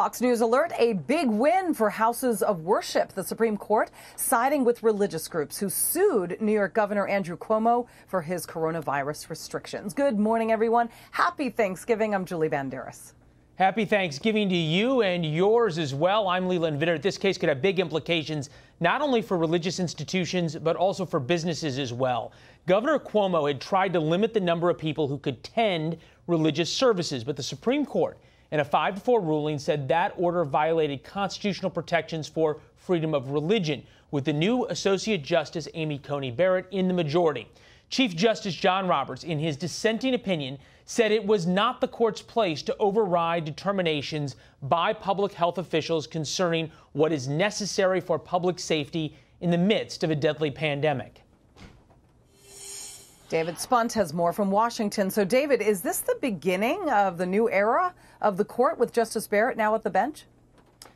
Fox News alert, a big win for houses of worship. The Supreme Court siding with religious groups who sued New York Governor Andrew Cuomo for his coronavirus restrictions. Good morning, everyone. Happy Thanksgiving. I'm Julie Banderas. Happy Thanksgiving to you and yours as well. I'm Leland Vitter. This case could have big implications, not only for religious institutions, but also for businesses as well. Governor Cuomo had tried to limit the number of people who could attend religious services, but the Supreme Court, in a 5-4 ruling, said that order violated constitutional protections for freedom of religion, with the new Associate Justice Amy Coney Barrett in the majority. Chief Justice John Roberts, in his dissenting opinion, said it was not the court's place to override determinations by public health officials concerning what is necessary for public safety in the midst of a deadly pandemic. David Spunt has more from Washington. So, David, is this the beginning of the new era of the court with Justice Barrett now at the bench?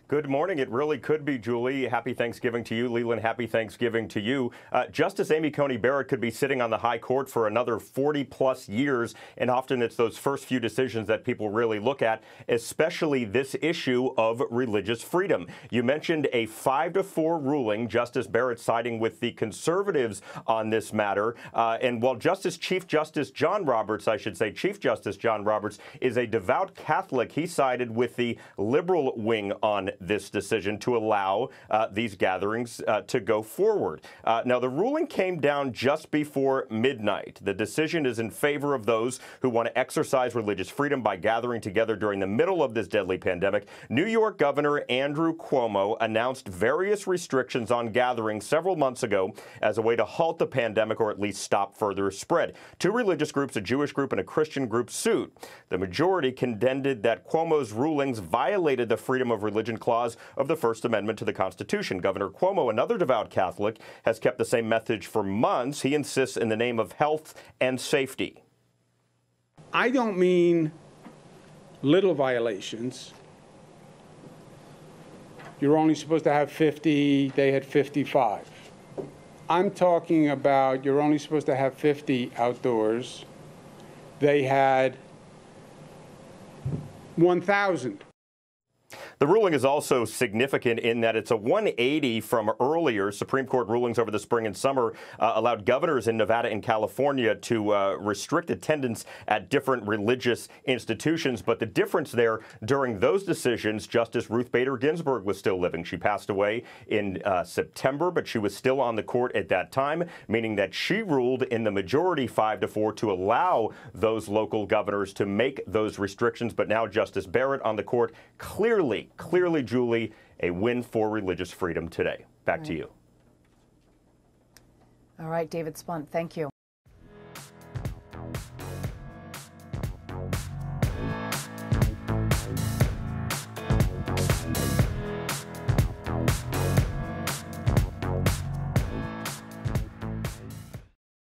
Good morning. It really could be, Julie. Happy Thanksgiving to you. Leland, happy Thanksgiving to you. Justice Amy Coney Barrett could be sitting on the high court for another 40-plus years, and often it's those first few decisions that people really look at, especially this issue of religious freedom. You mentioned a 5-4 ruling, Justice Barrett siding with the conservatives on this matter. And while Chief Justice John Roberts is a devout Catholic, he sided with the liberal wing on this decision to allow these gatherings to go forward. Now, the ruling came down just before midnight. The decision is in favor of those who want to exercise religious freedom by gathering together during the middle of this deadly pandemic. New York Governor Andrew Cuomo announced various restrictions on gatherings several months ago as a way to halt the pandemic or at least stop further spread. Two religious groups, a Jewish group and a Christian group, sued. The majority contended that Cuomo's rulings violated the freedom of religion clause of the First Amendment to the Constitution. Governor Cuomo, another devout Catholic, has kept the same message for months. He insists in the name of health and safety. I don't mean little violations. You're only supposed to have 50, they had 55. I'm talking about you're only supposed to have 50 outdoors. They had 1,000. The ruling is also significant in that it's a 180 from earlier. Supreme Court rulings over the spring and summer allowed governors in Nevada and California to restrict attendance at different religious institutions. But the difference there, during those decisions, Justice Ruth Bader Ginsburg was still living. She passed away in September, but she was still on the court at that time, meaning that she ruled in the majority 5-4 to allow those local governors to make those restrictions. But now Justice Barrett on the court, clearly, Julie, a win for religious freedom today. Back to you. All right, David Spunt, thank you.